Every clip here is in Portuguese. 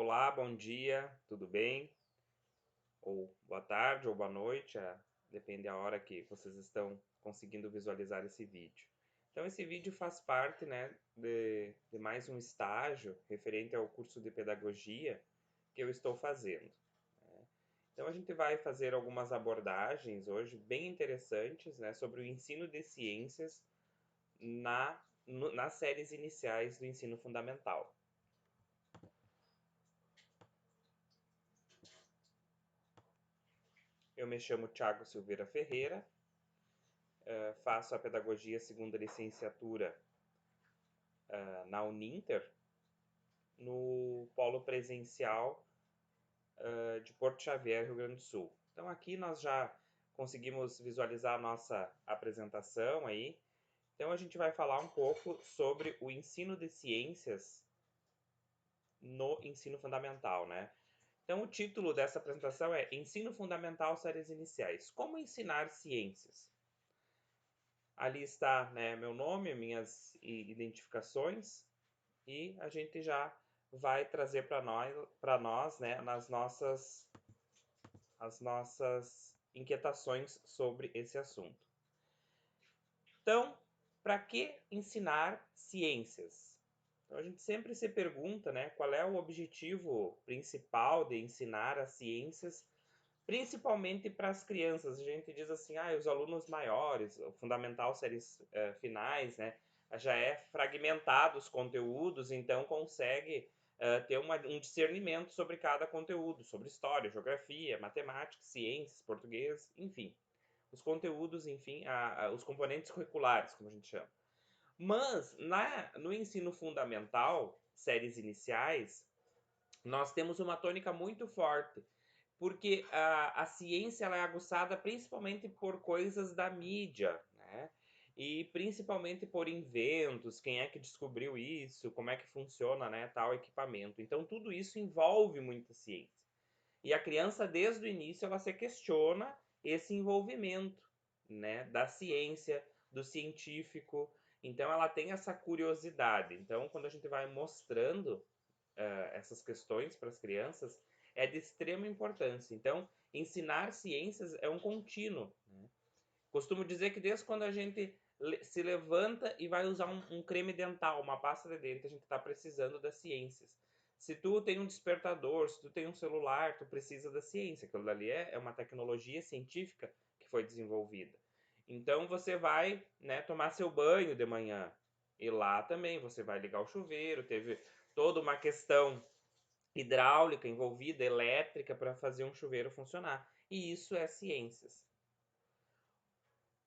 Olá, bom dia, tudo bem? Ou boa tarde ou boa noite, depende da hora que vocês estão conseguindo visualizar esse vídeo. Então, esse vídeo faz parte, né, de mais um estágio referente ao curso de pedagogia que eu estou fazendo, né? Então, a gente vai fazer algumas abordagens hoje bem interessantes, né, sobre o ensino de ciências nas séries iniciais do ensino fundamental. Eu me chamo Thiago Silveira Ferreira, faço a pedagogia segunda licenciatura na Uninter, no polo presencial de Porto Xavier, Rio Grande do Sul. Então aqui nós já conseguimos visualizar a nossa apresentação aí. Então a gente vai falar um pouco sobre o ensino de ciências no ensino fundamental, né? Então o título dessa apresentação é Ensino Fundamental Séries Iniciais. Como ensinar ciências? Ali está, né, meu nome, minhas identificações, e a gente já vai trazer para nós, né, as nossas inquietações sobre esse assunto. Então, para que ensinar ciências? Então, a gente sempre se pergunta, né, qual é o objetivo principal de ensinar as ciências, principalmente para as crianças. A gente diz assim, os alunos maiores, o fundamental séries finais, né, já é fragmentado os conteúdos, então consegue ter um discernimento sobre cada conteúdo, sobre história, geografia, matemática, ciências, português, enfim. Os conteúdos, enfim, os componentes curriculares, como a gente chama. Mas no ensino fundamental, séries iniciais, nós temos uma tônica muito forte, porque a ciência ela é aguçada principalmente por coisas da mídia, né? E principalmente por inventos, quem é que descobriu isso, como é que funciona, né, tal equipamento. Então tudo isso envolve muita ciência. E a criança desde o início ela se questiona esse envolvimento, né, da ciência, do científico. Então ela tem essa curiosidade. Então quando a gente vai mostrando essas questões para as crianças, é de extrema importância. Então, ensinar ciências é um contínuo, né? Costumo dizer que desde quando a gente se levanta e vai usar um creme dental, uma pasta de dente, a gente está precisando das ciências. Se tu tem um despertador, se tu tem um celular, tu precisa da ciência. Aquilo dali é uma tecnologia científica que foi desenvolvida. Então você vai, né, tomar seu banho de manhã. E lá também você vai ligar o chuveiro, teve toda uma questão hidráulica envolvida, elétrica, para fazer um chuveiro funcionar. E isso é ciências.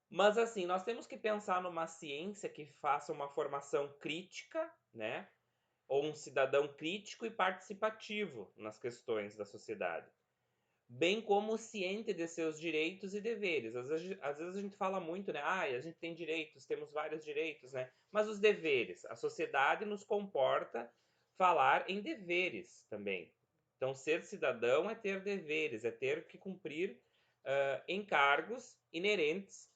Mas assim, nós temos que pensar numa ciência que faça uma formação crítica, né? Ou um cidadão crítico e participativo nas questões da sociedade, bem como ciente de seus direitos e deveres. Às vezes a gente fala muito, né? A gente tem direitos, temos vários direitos, né? Mas os deveres, a sociedade nos comporta falar em deveres também. Então, ser cidadão é ter deveres, é ter que cumprir encargos inerentes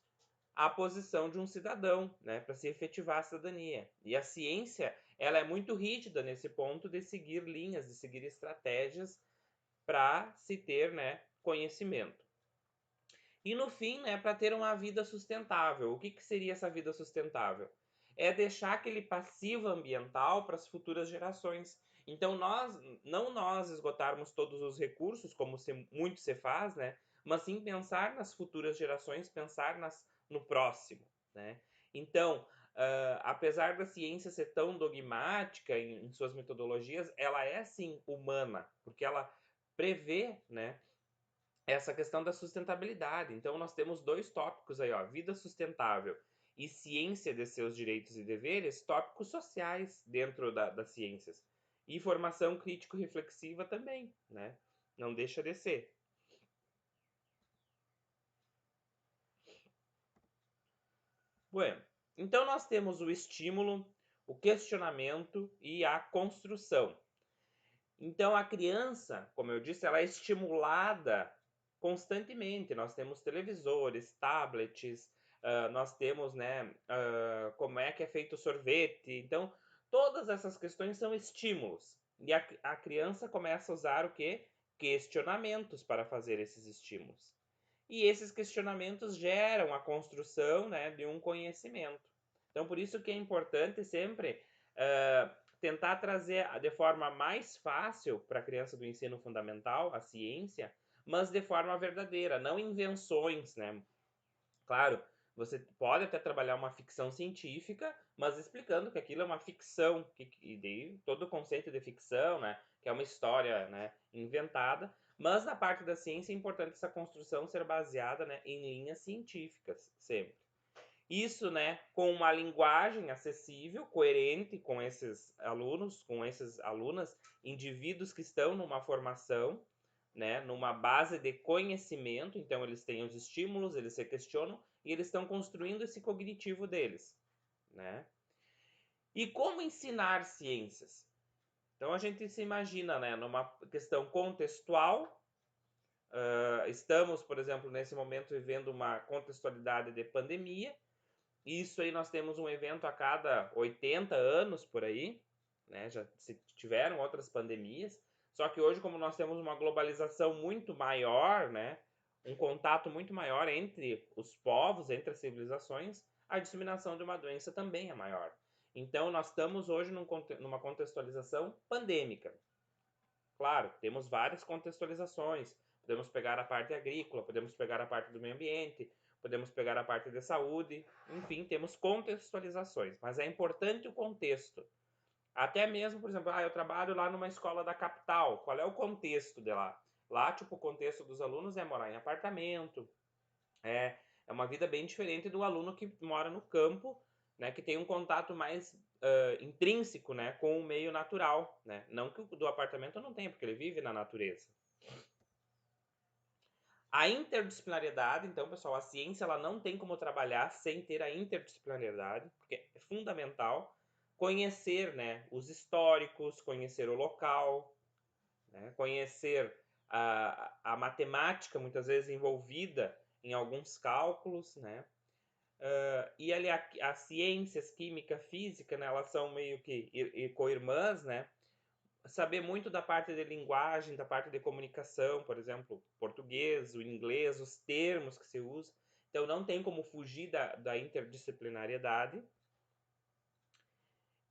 à posição de um cidadão, né, para se efetivar a cidadania. E a ciência, ela é muito rígida nesse ponto de seguir linhas, de seguir estratégias para se ter, né, conhecimento. E no fim, né, para ter uma vida sustentável. O que, que seria essa vida sustentável? É deixar aquele passivo ambiental para as futuras gerações. Então não nós esgotarmos todos os recursos, como muito se faz, né? Mas sim pensar nas futuras gerações, pensar no próximo, né? Então, apesar da ciência ser tão dogmática em suas metodologias, ela é sim humana, porque ela prevê, né, essa questão da sustentabilidade. Então, nós temos dois tópicos aí, ó, vida sustentável e ciência de seus direitos e deveres, tópicos sociais dentro das ciências. E formação crítico-reflexiva também, né? Não deixa de ser. Bueno, então nós temos o estímulo, o questionamento e a construção. Então a criança, como eu disse, ela é estimulada constantemente. Nós temos televisores, tablets, nós temos, né, como é que é feito o sorvete. Então, todas essas questões são estímulos. E a criança começa a usar o quê? Questionamentos para fazer esses estímulos. E esses questionamentos geram a construção, né, de um conhecimento. Então, por isso que é importante sempre tentar trazer de forma mais fácil para a criança do ensino fundamental a ciência, mas de forma verdadeira, não invenções, né? Claro, você pode até trabalhar uma ficção científica, mas explicando que aquilo é uma ficção, e daí todo o conceito de ficção, né, que é uma história, né, inventada, mas na parte da ciência é importante essa construção ser baseada, né, em linhas científicas, sempre. Isso, né, com uma linguagem acessível, coerente com esses alunos, com essas alunas, indivíduos que estão numa formação, né, numa base de conhecimento, então eles têm os estímulos, eles se questionam e eles estão construindo esse cognitivo deles, né? E como ensinar ciências? Então a gente se imagina, né, numa questão contextual. Estamos, por exemplo, nesse momento vivendo uma contextualidade de pandemia. Isso aí nós temos um evento a cada 80 anos por aí, né? Já se tiveram outras pandemias, só que hoje, como nós temos uma globalização muito maior, né? Um contato muito maior entre os povos, entre as civilizações, a disseminação de uma doença também é maior. Então, nós estamos hoje numa contextualização pandêmica. Claro, temos várias contextualizações. Podemos pegar a parte agrícola, podemos pegar a parte do meio ambiente, podemos pegar a parte de saúde, enfim, temos contextualizações, mas é importante o contexto. Até mesmo, por exemplo, eu trabalho lá numa escola da capital, qual é o contexto de lá? Lá, tipo, o contexto dos alunos é morar em apartamento, é uma vida bem diferente do aluno que mora no campo, né, que tem um contato mais intrínseco, né, com o meio natural, né? Não que o do apartamento não tenha, porque ele vive na natureza. A interdisciplinariedade, então, pessoal, a ciência ela não tem como trabalhar sem ter a interdisciplinariedade, porque é fundamental conhecer, né, os históricos, conhecer o local, né, conhecer a matemática, muitas vezes envolvida em alguns cálculos, né? E ali as ciências, química, física, né, elas são meio que co-irmãs, né? Saber muito da parte de linguagem, da parte de comunicação, por exemplo, português, o inglês, os termos que se usa. Então não tem como fugir da interdisciplinariedade.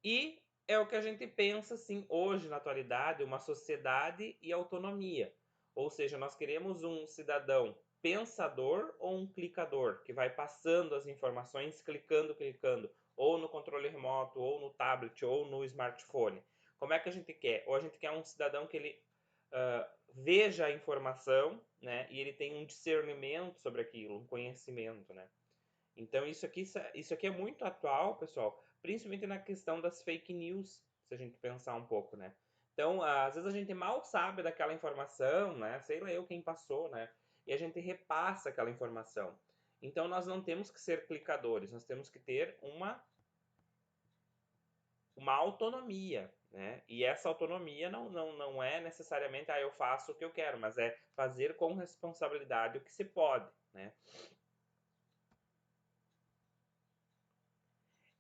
E é o que a gente pensa assim hoje na atualidade, uma sociedade e autonomia. Ou seja, nós queremos um cidadão pensador ou um clicador, que vai passando as informações, clicando, ou no controle remoto, ou no tablet, ou no smartphone. Como é que a gente quer? Ou a gente quer um cidadão que ele veja a informação, né, e ele tem um discernimento sobre aquilo, um conhecimento, né? Então isso aqui é muito atual, pessoal, principalmente na questão das fake news, se a gente pensar um pouco, né? Então, às vezes a gente mal sabe daquela informação, né? Sei lá eu quem passou, né? E a gente repassa aquela informação. Então, nós não temos que ser clicadores, nós temos que ter uma autonomia, né? E essa autonomia não é necessariamente, eu faço o que eu quero, mas é fazer com responsabilidade o que se pode, né?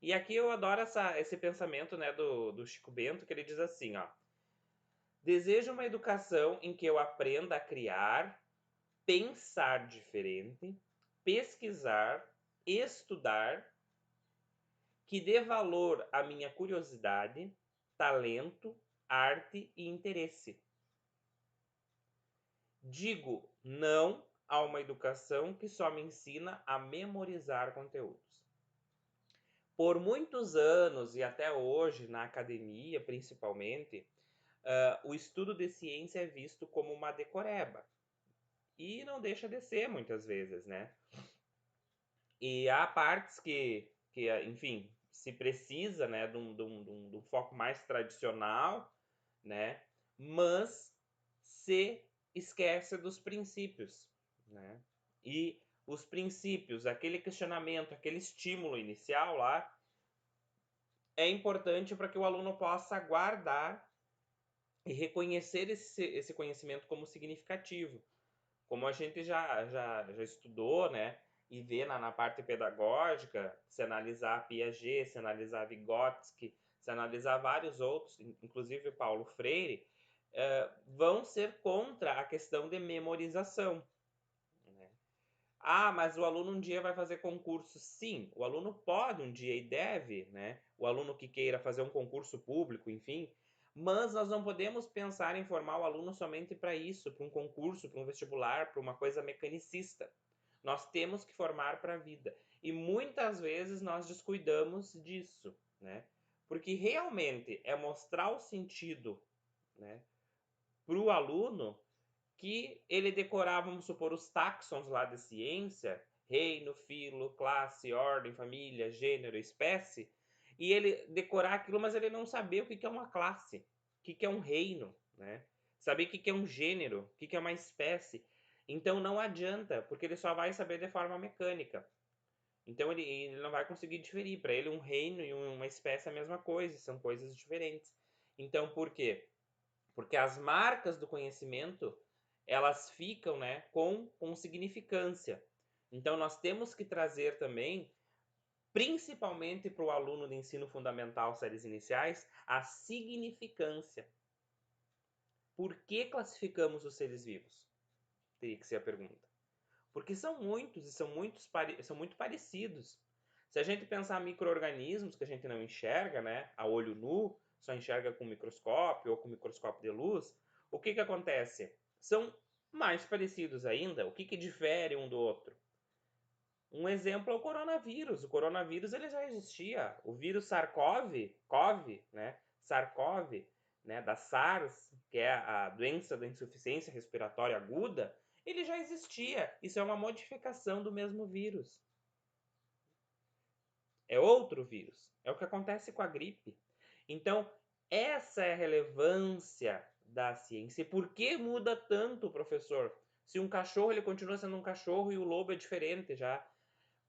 E aqui eu adoro esse pensamento, né, do Chico Bento, que ele diz assim, ó: desejo uma educação em que eu aprenda a criar, pensar diferente, pesquisar, estudar, que dê valor à minha curiosidade, talento, arte e interesse. Digo não a uma educação que só me ensina a memorizar conteúdos. Por muitos anos e até hoje, na academia principalmente, o estudo de ciência é visto como uma decoreba. E não deixa de ser muitas vezes, né? E há partes que enfim, se precisa, né, de um foco mais tradicional, né? Mas se esquece dos princípios, né? E os princípios, aquele questionamento, aquele estímulo inicial lá, é importante para que o aluno possa guardar e reconhecer esse conhecimento como significativo. Como a gente já estudou, né? E vê na parte pedagógica, se analisar Piaget, se analisar Vygotsky, se analisar vários outros, inclusive Paulo Freire, vão ser contra a questão de memorização. Né? Ah, mas o aluno um dia vai fazer concurso. Sim, o aluno pode um dia e deve, né? O aluno que queira fazer um concurso público, enfim, mas nós não podemos pensar em formar o aluno somente para isso, para um concurso, para um vestibular, para uma coisa mecanicista. Nós temos que formar para a vida. E muitas vezes nós descuidamos disso, né? Porque realmente é mostrar o sentido, né, para o aluno que ele decorava, vamos supor, os táxons lá de ciência, reino, filo, classe, ordem, família, gênero, espécie, e ele decorar aquilo, mas ele não sabia o que é uma classe, o que é um reino, né? Saber o que é um gênero, o que é uma espécie. Então não adianta, porque ele só vai saber de forma mecânica. Então ele não vai conseguir diferir. Para ele, um reino e uma espécie é a mesma coisa, são coisas diferentes. Então por quê? Porque as marcas do conhecimento, elas ficam, né, com significância. Então nós temos que trazer também, principalmente para o aluno de ensino fundamental, séries iniciais, a significância. Por que classificamos os seres vivos? Teria que ser a pergunta. Porque são muitos e são muito parecidos. Se a gente pensar micro-organismos que a gente não enxerga, né, a olho nu, só enxerga com microscópio ou com microscópio de luz, o que acontece? São mais parecidos ainda. O que difere um do outro? Um exemplo é o coronavírus. O coronavírus ele já existia. O vírus SARS-CoV, né, da SARS, que é a doença da insuficiência respiratória aguda, ele já existia. Isso é uma modificação do mesmo vírus. É outro vírus. É o que acontece com a gripe. Então, essa é a relevância da ciência. E por que muda tanto, professor? Se um cachorro ele continua sendo um cachorro e o lobo é diferente já.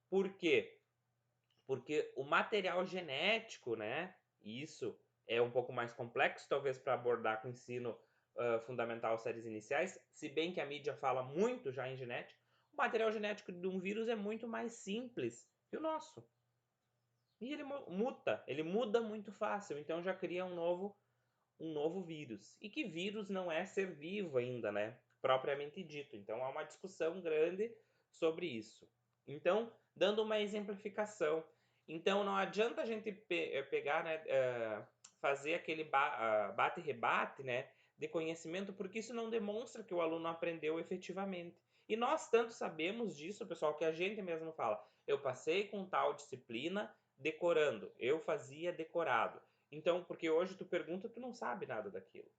Por quê? Porque o material genético, né? Isso é um pouco mais complexo, talvez, para abordar com o ensino fundamental, séries iniciais, se bem que a mídia fala muito já em genética. O material genético de um vírus é muito mais simples que o nosso. E ele muda muito fácil, então já cria um novo vírus. E que vírus não é ser vivo ainda, né? Propriamente dito. Então há uma discussão grande sobre isso. Então, dando uma exemplificação. Então não adianta a gente pegar, né, fazer aquele bate-rebate, né, de conhecimento, porque isso não demonstra que o aluno aprendeu efetivamente. E nós tanto sabemos disso, pessoal, que a gente mesmo fala. Eu passei com tal disciplina decorando, eu fazia decorado. Então, porque hoje tu pergunta, tu não sabe nada daquilo.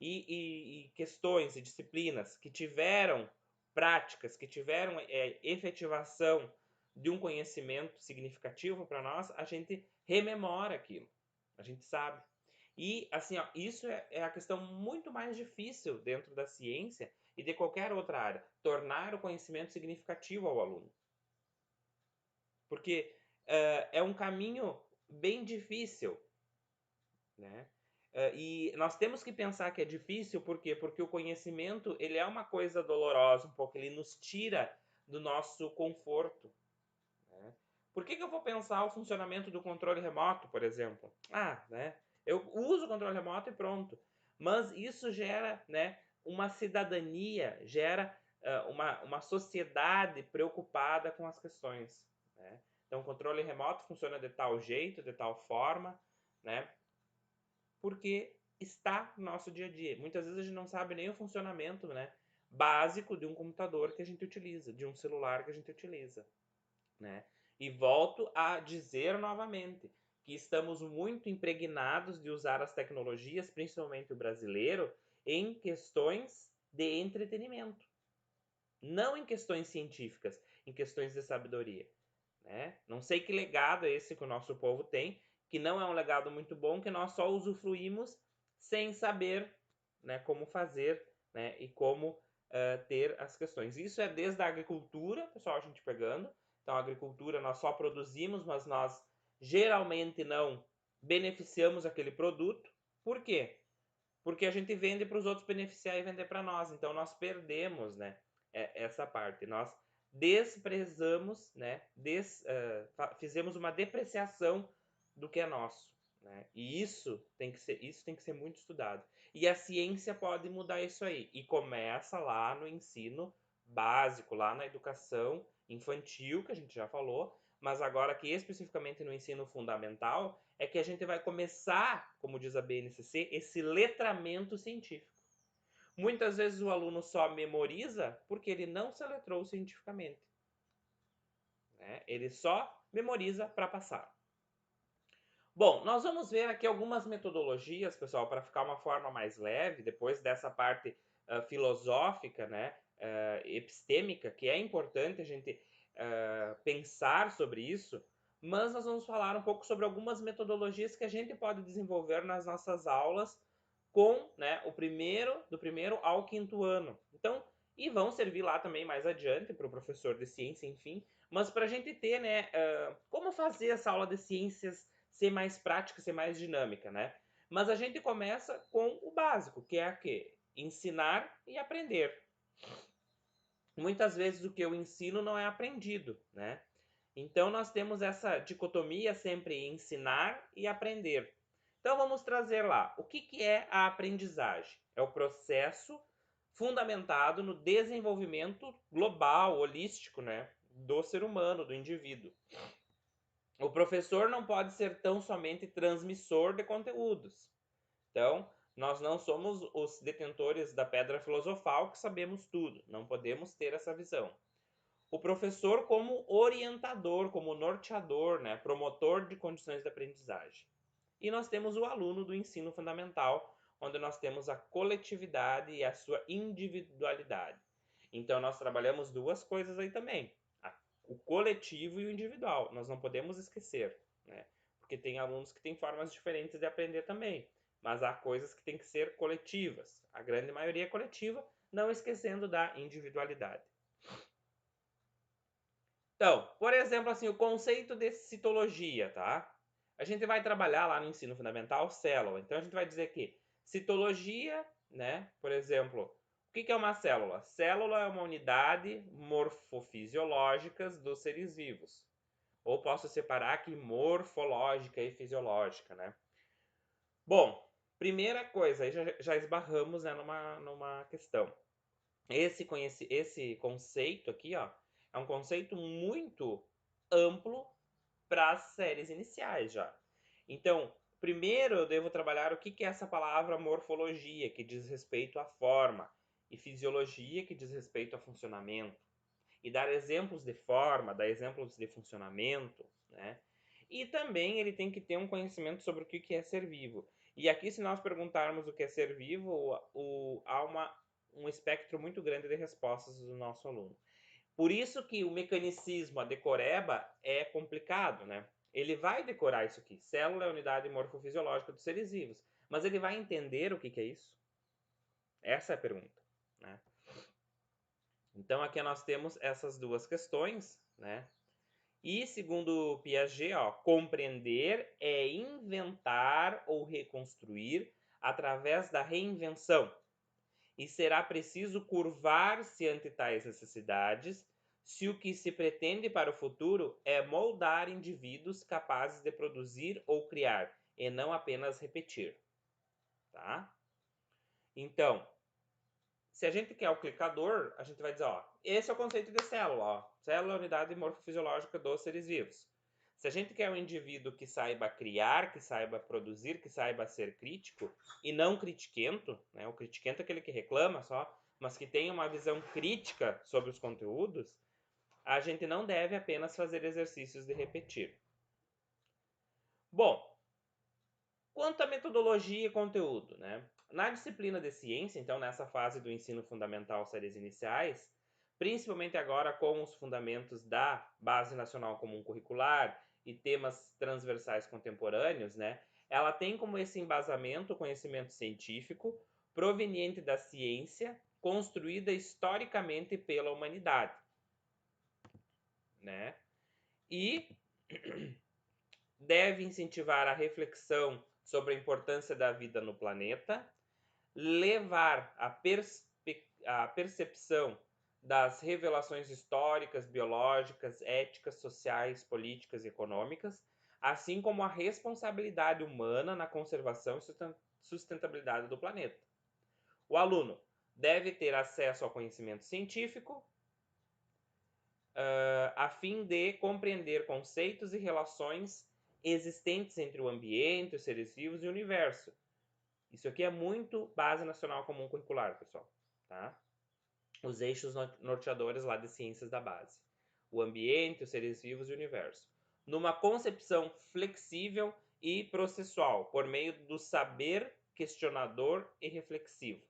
E questões e disciplinas que tiveram práticas, que tiveram efetivação de um conhecimento significativo para nós, a gente rememora aquilo. A gente sabe. E, assim, ó, isso é a questão muito mais difícil dentro da ciência e de qualquer outra área. Tornar o conhecimento significativo ao aluno. Porque é um caminho bem difícil, né? E nós temos que pensar que é difícil, por quê? Porque o conhecimento, ele é uma coisa dolorosa um pouco, ele nos tira do nosso conforto, né? Por que eu vou pensar o funcionamento do controle remoto, por exemplo? Né? Eu uso o controle remoto e pronto. Mas isso gera, né, uma cidadania, gera uma sociedade preocupada com as questões, né? Então, o controle remoto funciona de tal jeito, de tal forma, né? Porque está no nosso dia a dia. Muitas vezes a gente não sabe nem o funcionamento, né, básico de um computador que a gente utiliza, de um celular que a gente utiliza, né? E volto a dizer novamente que estamos muito impregnados de usar as tecnologias, principalmente o brasileiro, em questões de entretenimento, não em questões científicas, em questões de sabedoria, né? Não sei que legado é esse que o nosso povo tem, que não é um legado muito bom, que nós só usufruímos sem saber, né, como fazer, né, e como ter as questões. Isso é desde a agricultura, pessoal, a gente pegando. Então, a agricultura nós só produzimos, mas nós geralmente não beneficiamos aquele produto. Por quê? Porque a gente vende para os outros beneficiar e vender para nós. Então, nós perdemos, né, essa parte. Nós desprezamos, né, fizemos uma depreciação do que é nosso, né? E isso tem que ser muito estudado. E a ciência pode mudar isso aí. E começa lá no ensino básico, lá na educação infantil, que a gente já falou, mas agora aqui especificamente no ensino fundamental, é que a gente vai começar, como diz a BNCC, esse letramento científico. Muitas vezes o aluno só memoriza porque ele não se letrou cientificamente, né? Ele só memoriza para passar. Bom, nós vamos ver aqui algumas metodologias, pessoal, para ficar uma forma mais leve, depois dessa parte filosófica, né, epistêmica, que é importante a gente pensar sobre isso, mas nós vamos falar um pouco sobre algumas metodologias que a gente pode desenvolver nas nossas aulas com, né, do primeiro ao quinto ano. Então, e vão servir lá também mais adiante para o professor de ciência, enfim, mas para a gente ter, né, como fazer essa aula de ciências ser mais prática, ser mais dinâmica, né? Mas a gente começa com o básico, que é quê? Ensinar e aprender. Muitas vezes o que eu ensino não é aprendido, né? Então nós temos essa dicotomia sempre ensinar e aprender. Então vamos trazer lá, o que é a aprendizagem? É o processo fundamentado no desenvolvimento global, holístico, né, do ser humano, do indivíduo. O professor não pode ser tão somente transmissor de conteúdos. Então, nós não somos os detentores da pedra filosofal que sabemos tudo. Não podemos ter essa visão. O professor como orientador, como norteador, né, promotor de condições de aprendizagem. E nós temos o aluno do ensino fundamental, onde nós temos a coletividade e a sua individualidade. Então, nós trabalhamos duas coisas aí também: o coletivo e o individual. Nós não podemos esquecer, né? Porque tem alunos que têm formas diferentes de aprender também, mas há coisas que têm que ser coletivas. A grande maioria é coletiva, não esquecendo da individualidade. Então, por exemplo, assim, o conceito de citologia, tá? A gente vai trabalhar lá no ensino fundamental célula. Então a gente vai dizer que citologia, né? Por exemplo, o que é uma célula? Célula é uma unidade morfofisiológica dos seres vivos. Ou posso separar aqui morfológica e fisiológica, né? Bom, primeira coisa, aí já esbarramos, né, numa questão. Esse conceito aqui, ó, é um conceito muito amplo para as séries iniciais já. Então, primeiro eu devo trabalhar o que é essa palavra morfologia, que diz respeito à forma, e fisiologia, que diz respeito a funcionamento. E dar exemplos de forma, dar exemplos de funcionamento, né? E também ele tem que ter um conhecimento sobre o que é ser vivo. E aqui, se nós perguntarmos o que é ser vivo, há um espectro muito grande de respostas do nosso aluno. Por isso que o mecanicismo, a decoreba, é complicado, né? Ele vai decorar isso aqui. Célula é a unidade morfofisiológica dos seres vivos. Mas ele vai entender o que é isso? Essa é a pergunta, né? Então aqui nós temos essas duas questões, né? E segundo Piaget, ó, compreender é inventar ou reconstruir através da reinvenção. E será preciso curvar-se ante tais necessidades, se o que se pretende para o futuro é moldar indivíduos capazes de produzir ou criar, e não apenas repetir. Tá? Então, se a gente quer o clicador, a gente vai dizer, ó, esse é o conceito de célula, ó. Célula é a unidade morfofisiológica dos seres vivos. Se a gente quer um indivíduo que saiba criar, que saiba produzir, que saiba ser crítico e não critiquento, né? O critiquento é aquele que reclama só, mas que tenha uma visão crítica sobre os conteúdos, a gente não deve apenas fazer exercícios de repetir. Bom, quanto à metodologia e conteúdo, né? Na disciplina de ciência, então nessa fase do ensino fundamental séries iniciais, principalmente agora com os fundamentos da Base Nacional Comum Curricular e temas transversais contemporâneos, né? Ela tem como esse embasamento o conhecimento científico proveniente da ciência construída historicamente pela humanidade, né? E deve incentivar a reflexão sobre a importância da vida no planeta, levar a percepção das revelações históricas, biológicas, éticas, sociais, políticas e econômicas, assim como a responsabilidade humana na conservação e sustentabilidade do planeta. O aluno deve ter acesso ao conhecimento científico, a fim de compreender conceitos e relações existentes entre o ambiente, os seres vivos e o universo. Isso aqui é muito Base Nacional Comum Curricular, pessoal, tá? Os eixos norteadores lá de ciências da base. O ambiente, os seres vivos e o universo. Numa concepção flexível e processual, por meio do saber questionador e reflexivo,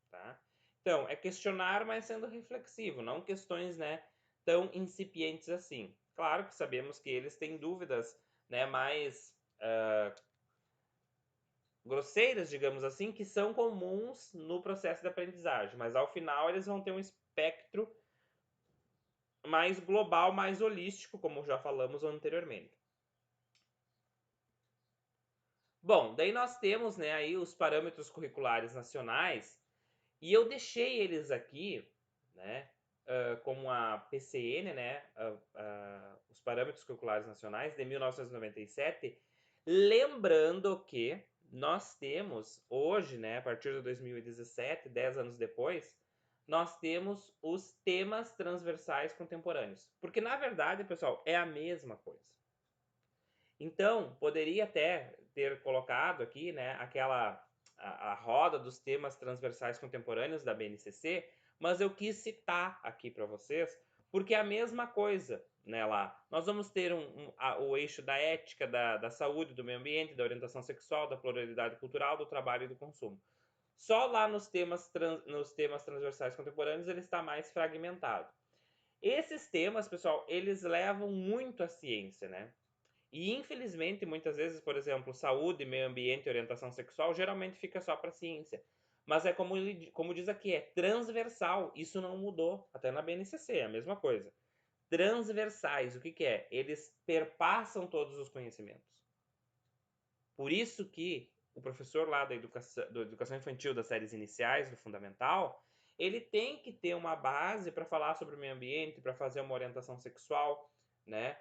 tá? Então, é questionar, mas sendo reflexivo, não questões, né, tão incipientes assim. Claro que sabemos que eles têm dúvidas, né, mais grosseiras, digamos assim, que são comuns no processo de aprendizagem, mas ao final eles vão ter um espectro mais global, mais holístico, como já falamos anteriormente. Bom, daí nós temos, né, aí os parâmetros curriculares nacionais, e eu deixei eles aqui, né, como a PCN, né, os parâmetros curriculares nacionais de 1997, lembrando que nós temos hoje, né, a partir de 2017, 10 anos depois, nós temos os temas transversais contemporâneos. Porque, na verdade, pessoal, é a mesma coisa. Então, poderia até ter colocado aqui, né, a roda dos temas transversais contemporâneos da BNCC, mas eu quis citar aqui para vocês, porque é a mesma coisa, né, lá. Nós vamos ter o eixo da ética, da saúde, do meio ambiente, da orientação sexual, da pluralidade cultural, do trabalho e do consumo. Só lá nos temas transversais contemporâneos ele está mais fragmentado. Esses temas, pessoal, eles levam muito à ciência, né? E infelizmente, muitas vezes, por exemplo, saúde, meio ambiente e orientação sexual, geralmente fica só para ciência. Mas é como diz aqui, é transversal. Isso não mudou. Até na BNCC é a mesma coisa. Transversais, o que, que é? Eles perpassam todos os conhecimentos. Por isso que o professor lá da educação infantil das séries iniciais, do fundamental, ele tem que ter uma base para falar sobre o meio ambiente, para fazer uma orientação sexual, né?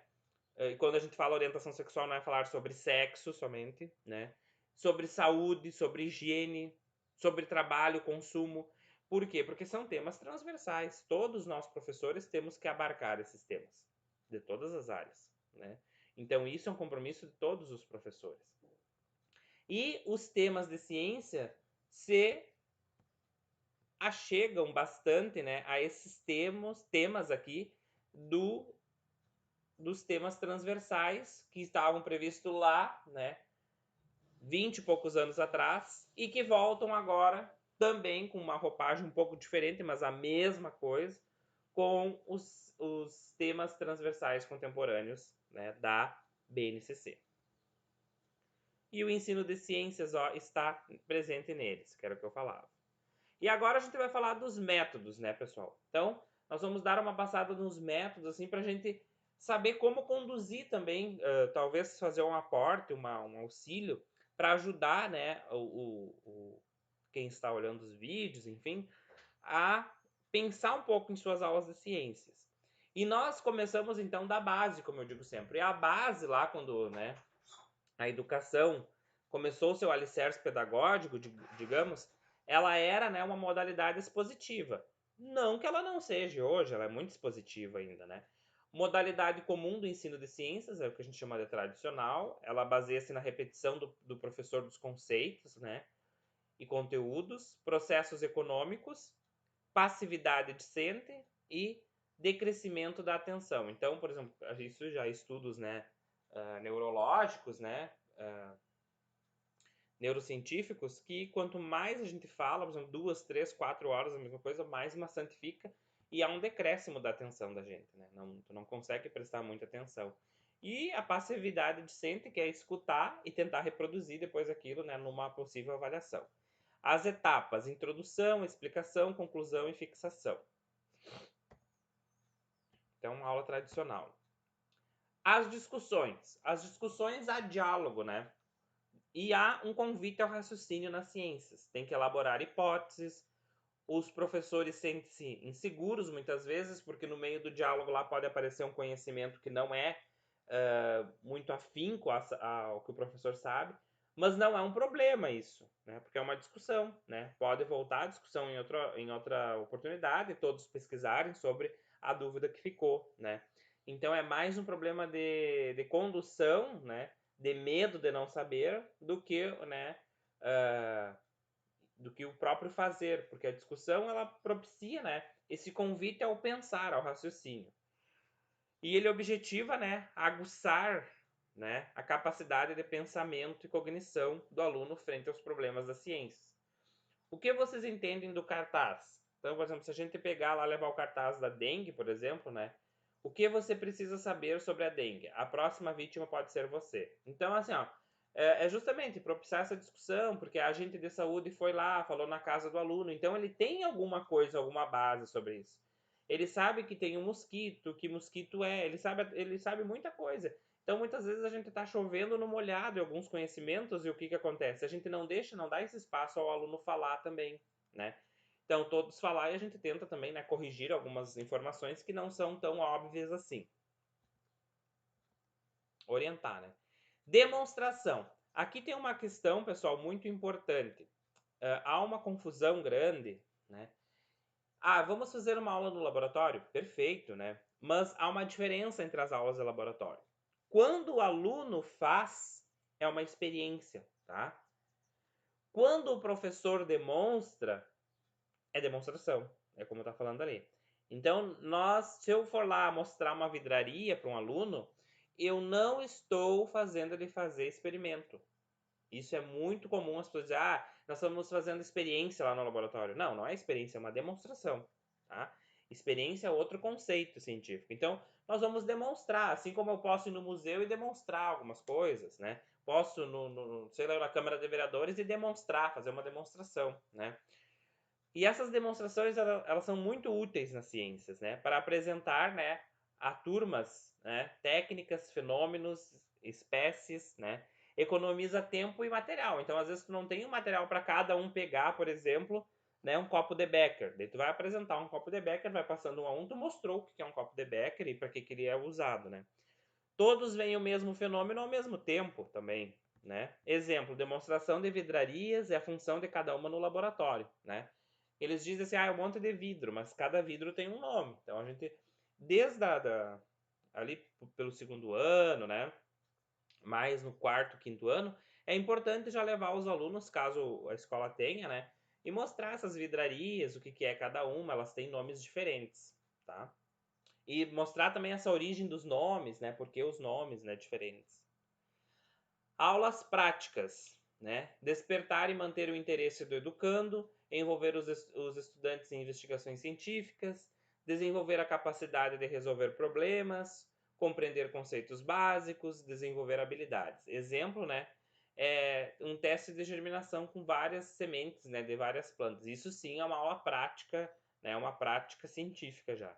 E quando a gente fala orientação sexual, não é falar sobre sexo somente, né? Sobre saúde, sobre higiene, sobre trabalho, consumo. Por quê? Porque são temas transversais. Todos nós, professores, temos que abarcar esses temas, de todas as áreas, né? Então, isso é um compromisso de todos os professores. E os temas de ciência se achegam bastante, né, a esses temas aqui dos temas transversais que estavam previstos lá, né, 20 e poucos anos atrás, e que voltam agora também com uma roupagem um pouco diferente, mas a mesma coisa, com os temas transversais contemporâneos, né, da BNCC. E o ensino de ciências, ó, está presente neles, que era o que eu falava. E agora a gente vai falar dos métodos, né, pessoal? Então, nós vamos dar uma passada nos métodos, assim, para a gente saber como conduzir também, talvez fazer um aporte, um auxílio, para ajudar, né, quem está olhando os vídeos, enfim, a pensar um pouco em suas aulas de ciências. E nós começamos, então, da base, como eu digo sempre. E a base lá, quando, né, a educação começou o seu alicerce pedagógico, digamos, ela era, né, uma modalidade expositiva. Não que ela não seja hoje, ela é muito expositiva ainda, né? Modalidade comum do ensino de ciências, é o que a gente chama de tradicional, ela baseia-se na repetição do professor dos conceitos, né, e conteúdos, processos econômicos, passividade discente e decrescimento da atenção. Então, por exemplo, isso já estudos, né, neurológicos, né, neurocientíficos, que quanto mais a gente fala, por exemplo, 2, 3, 4 horas a mesma coisa, mais maçante fica e há um decréscimo da atenção da gente, né? Tu não consegue prestar muita atenção. E a passividade discente, que é escutar e tentar reproduzir depois aquilo, né, numa possível avaliação. As etapas: introdução, explicação, conclusão e fixação. Então, aula tradicional. As discussões há diálogo, né? E há um convite ao raciocínio nas ciências. Tem que elaborar hipóteses. Os professores sentem-se inseguros muitas vezes, porque no meio do diálogo lá pode aparecer um conhecimento que não é muito afinco ao que o professor sabe, mas não é um problema isso, né? Porque é uma discussão, né? Pode voltar a discussão em outra oportunidade, todos pesquisarem sobre a dúvida que ficou, né? Então é mais um problema de condução, né? De medo de não saber do que, né? Do que o próprio fazer, porque a discussão ela propicia, né? Esse convite ao pensar, ao raciocínio. E ele objetiva, né, aguçar, né, a capacidade de pensamento e cognição do aluno frente aos problemas das ciências. O que vocês entendem do cartaz? Então, por exemplo, se a gente pegar lá, levar o cartaz da dengue, por exemplo, né, o que você precisa saber sobre a dengue? A próxima vítima pode ser você. Então, assim, ó, é justamente propiciar essa discussão, porque a agente de saúde foi lá, falou na casa do aluno, então ele tem alguma coisa, alguma base sobre isso. Ele sabe que tem um mosquito, que mosquito é, ele sabe muita coisa. Então, muitas vezes a gente está chovendo no molhado em alguns conhecimentos e o que acontece? A gente não deixa, não dá esse espaço ao aluno falar também, né? Então, todos falar e a gente tenta também, né, corrigir algumas informações que não são tão óbvias assim. Orientar, né? Demonstração. Aqui tem uma questão, pessoal, muito importante. Há uma confusão grande, né? Vamos fazer uma aula no laboratório? Perfeito, né? Mas há uma diferença entre as aulas de laboratório. Quando o aluno faz, é uma experiência, tá? Quando o professor demonstra, é demonstração, é como está falando ali. Então, se eu for lá mostrar uma vidraria para um aluno, eu não estou fazendo ele fazer experimento. Isso é muito comum as pessoas dizerem, nós estamos fazendo experiência lá no laboratório. Não, não é experiência, é uma demonstração, tá? Experiência é outro conceito científico. Então, nós vamos demonstrar, assim como eu posso ir no museu e demonstrar algumas coisas, né? Posso, sei lá, na Câmara de Vereadores e demonstrar, fazer uma demonstração, né? E essas demonstrações, elas são muito úteis nas ciências, né? Para apresentar, né, a turmas, né, técnicas, fenômenos, espécies, né? Economiza tempo e material. Então, às vezes, tu não tem um material para cada um pegar, por exemplo, né, um copo de Becker. Daí tu vai apresentar um copo de Becker, vai passando um a um, tu mostrou o que é um copo de Becker e para que ele é usado, né? Todos veem o mesmo fenômeno ao mesmo tempo também, né? Exemplo, demonstração de vidrarias é a função de cada uma no laboratório, né? Eles dizem assim, é um monte de vidro, mas cada vidro tem um nome. Então a gente, desde ali pelo segundo ano, né? Mais no quarto, quinto ano, é importante já levar os alunos, caso a escola tenha, né? E mostrar essas vidrarias, o que é cada uma, elas têm nomes diferentes, tá? E mostrar também essa origem dos nomes, né? Porque os nomes, né, diferentes. Aulas práticas, né? Despertar e manter o interesse do educando, envolver os estudantes em investigações científicas, desenvolver a capacidade de resolver problemas, compreender conceitos básicos, desenvolver habilidades. Exemplo, né? É um teste de germinação com várias sementes, né, de várias plantas. Isso sim é uma aula prática, né? Uma prática científica já.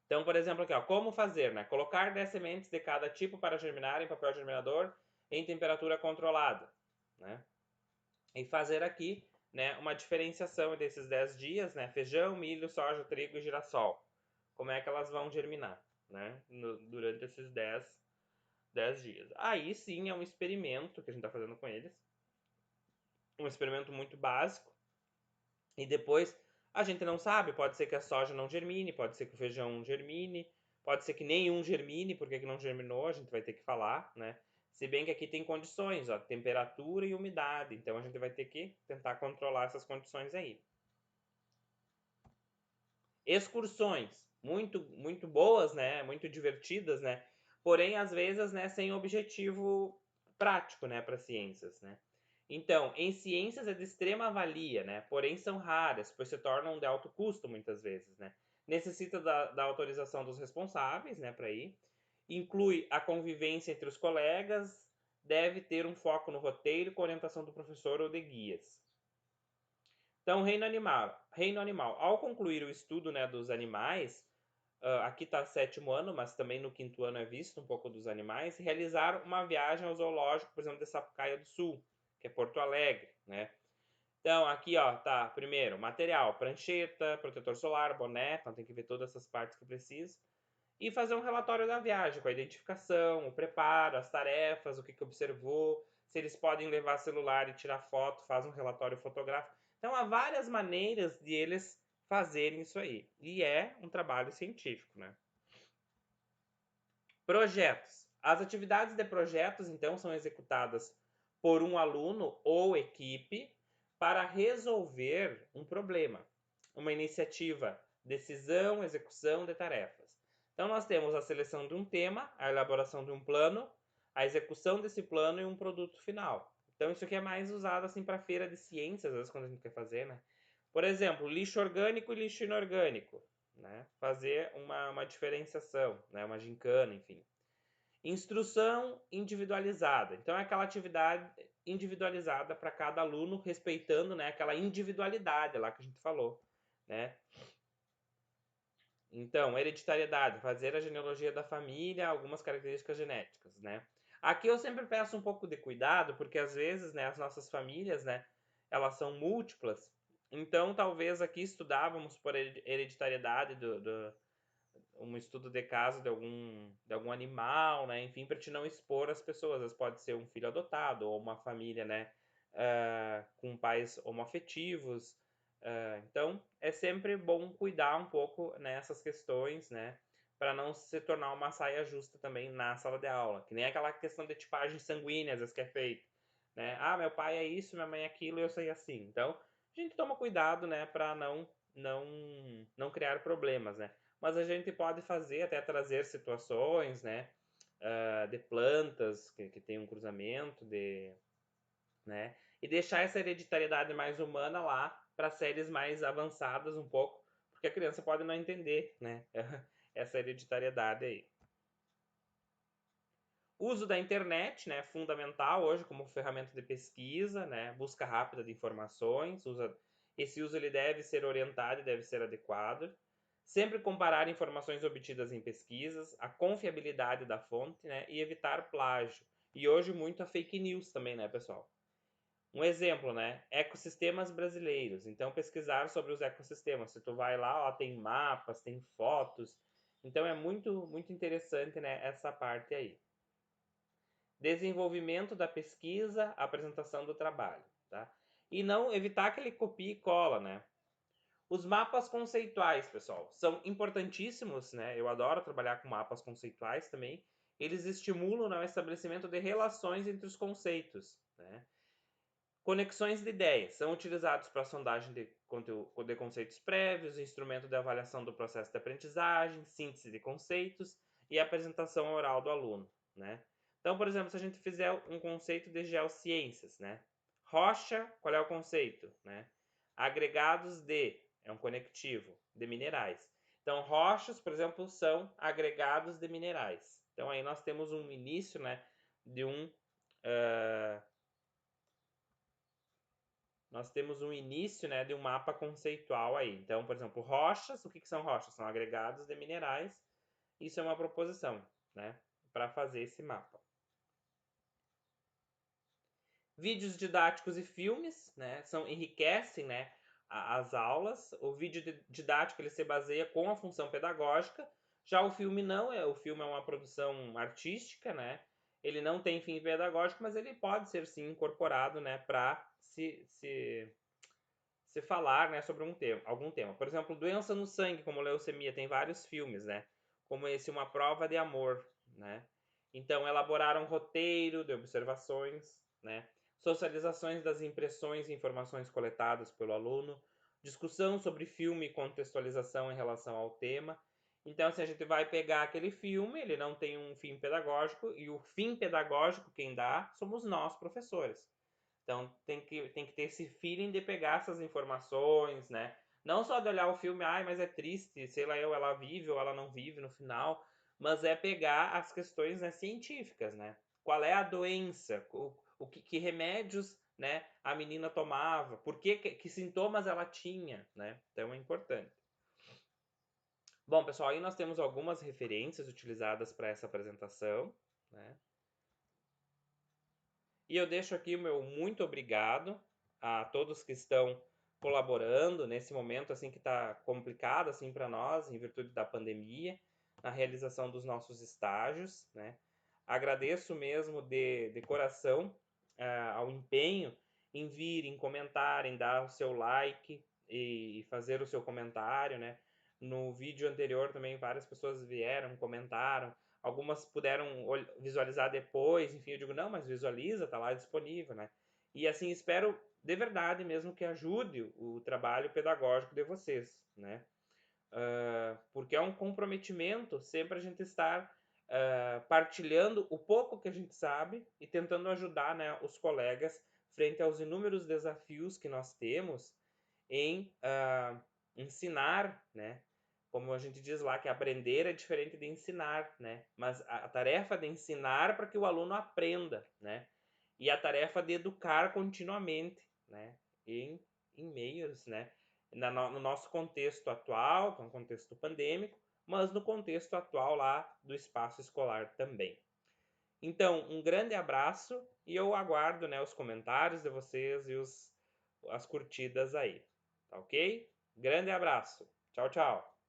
Então, por exemplo, aqui, ó, como fazer, né? Colocar 10 sementes de cada tipo para germinar em papel germinador em temperatura controlada, né? E fazer aqui, né, uma diferenciação desses 10 dias, né? Feijão, milho, soja, trigo e girassol. Como é que elas vão germinar, né? Durante esses 10 dias. Aí sim é um experimento que a gente está fazendo com eles. Um experimento muito básico. E depois a gente não sabe, pode ser que a soja não germine, pode ser que o feijão germine, pode ser que nenhum germine, porque que não germinou, a gente vai ter que falar, né? Se bem que aqui tem condições, ó, temperatura e umidade, então a gente vai ter que tentar controlar essas condições aí. Excursões, muito boas, né? Muito divertidas, né? Porém, às vezes, né, sem objetivo prático, né, para ciências, né? Então, em ciências é de extrema valia, né? Porém são raras, pois se tornam de alto custo muitas vezes, né? Necessita da autorização dos responsáveis, né, para ir. Inclui a convivência entre os colegas, deve ter um foco no roteiro com orientação do professor ou de guias. Então, reino animal. Reino animal. Ao concluir o estudo, né, dos animais, aqui está sétimo ano, mas também no quinto ano é visto um pouco dos animais, realizar uma viagem ao zoológico, por exemplo, de Sapucaia do Sul, que é Porto Alegre, né? Então, aqui, ó, tá, primeiro, material, prancheta, protetor solar, boné, então tem que ver todas essas partes que precisa. e fazer um relatório da viagem, com a identificação, o preparo, as tarefas, o que observou, se eles podem levar celular e tirar foto, faz um relatório fotográfico. Então, há várias maneiras de eles fazerem isso aí. E é um trabalho científico, né? Projetos. As atividades de projetos, então, são executadas por um aluno ou equipe para resolver um problema, uma iniciativa, decisão, execução de tarefas. Então, nós temos a seleção de um tema, a elaboração de um plano, a execução desse plano e um produto final. Então, isso aqui é mais usado assim para feira de ciências, às vezes, quando a gente quer fazer, né? Por exemplo, lixo orgânico e lixo inorgânico, né? Fazer uma diferenciação, né? Uma gincana, enfim. Instrução individualizada. Então, é aquela atividade individualizada para cada aluno, respeitando, né, aquela individualidade lá que a gente falou, né? Então, hereditariedade, fazer a genealogia da família, algumas características genéticas, né? Aqui eu sempre peço um pouco de cuidado, porque às vezes, né, as nossas famílias, né, elas são múltiplas. Então, talvez aqui estudávamos por hereditariedade um estudo de caso de algum animal, né? Enfim, para te não expor as pessoas. Às vezes pode ser um filho adotado ou uma família, né? Com pais homoafetivos. Então, é sempre bom cuidar um pouco nessas questões, né? Para não se tornar uma saia justa também na sala de aula. Que nem aquela questão de tipagem sanguínea, às vezes que é feito. Né? Ah, meu pai é isso, minha mãe é aquilo e eu sei assim. Então, a gente toma cuidado, né? Para não criar problemas, né? Mas a gente pode fazer, até trazer situações, né? De plantas que tem um cruzamento, né? E deixar essa hereditariedade mais humana lá para séries mais avançadas um pouco, porque a criança pode não entender, né? Essa hereditariedade aí. Uso da internet, né, fundamental hoje como ferramenta de pesquisa, né, busca rápida de informações. Esse uso ele deve ser orientado e deve ser adequado. Sempre comparar informações obtidas em pesquisas, a confiabilidade da fonte, né, e evitar plágio. E hoje muito a fake news também, né, pessoal? Um exemplo, né, ecossistemas brasileiros. Então pesquisar sobre os ecossistemas. Se tu vai lá, ó, tem mapas, tem fotos. Então é muito interessante, né, essa parte aí. Desenvolvimento da pesquisa, apresentação do trabalho, tá? E não evitar que ele copie e cola, né? Os mapas conceituais, pessoal, são importantíssimos, né? Eu adoro trabalhar com mapas conceituais também. Eles estimulam, né, o estabelecimento de relações entre os conceitos, né? Conexões de ideias são utilizados para sondagem de conceitos prévios, instrumento de avaliação do processo de aprendizagem, síntese de conceitos e apresentação oral do aluno, né? Então, por exemplo, se a gente fizer um conceito de geociências, né? Rocha, qual é o conceito, né? Agregados de, é um conectivo, de minerais. Então, rochas, por exemplo, são agregados de minerais. Então, aí nós temos um início, né, de nós temos um início, né, de um mapa conceitual aí. Então, por exemplo, rochas, o que são rochas? São agregados de minerais. Isso é uma proposição, né, para fazer esse mapa. Vídeos didáticos e filmes, né, enriquecem, né, as aulas. O vídeo didático ele se baseia com a função pedagógica. Já o filme não, o filme é uma produção artística, né? Ele não tem fim pedagógico, mas ele pode ser sim incorporado, né, para se falar, né, sobre algum tema. Por exemplo, doença no sangue, como leucemia, tem vários filmes, né? Como esse Uma Prova de Amor, né? Então, elaborar um roteiro de observações, né? Socializações das impressões e informações coletadas pelo aluno, discussão sobre filme e contextualização em relação ao tema. Então, se a gente vai pegar aquele filme, ele não tem um fim pedagógico, e o fim pedagógico quem dá somos nós, professores. Então tem que ter esse feeling de pegar essas informações, né? Não só de olhar o filme, ai, mas é triste, sei lá eu, ela vive ou ela não vive no final, mas é pegar as questões, né, científicas, né? Qual é a doença, que remédios, né, a menina tomava, por que sintomas ela tinha, né? Então é importante. Bom, pessoal, aí nós temos algumas referências utilizadas para essa apresentação, né? E eu deixo aqui o meu muito obrigado a todos que estão colaborando nesse momento assim que está complicado assim para nós em virtude da pandemia, na realização dos nossos estágios, né? Agradeço mesmo de coração ao empenho em vir, em comentar, em dar o seu like e fazer o seu comentário, né? No vídeo anterior também várias pessoas vieram, comentaram, algumas puderam visualizar depois, enfim, eu digo, não, mas visualiza, tá lá disponível, né? E assim, espero de verdade mesmo que ajude o trabalho pedagógico de vocês, né? Porque é um comprometimento sempre a gente estar partilhando o pouco que a gente sabe e tentando ajudar, né, os colegas frente aos inúmeros desafios que nós temos em ensinar, né? Como a gente diz lá, que aprender é diferente de ensinar, né? Mas a tarefa de ensinar para que o aluno aprenda, né? E a tarefa de educar continuamente, né? Em meios, né? No nosso contexto atual, que é um contexto pandêmico, mas no contexto atual lá do espaço escolar também. Então, um grande abraço e eu aguardo, né, os comentários de vocês e as curtidas aí, tá ok? Grande abraço. Tchau, tchau.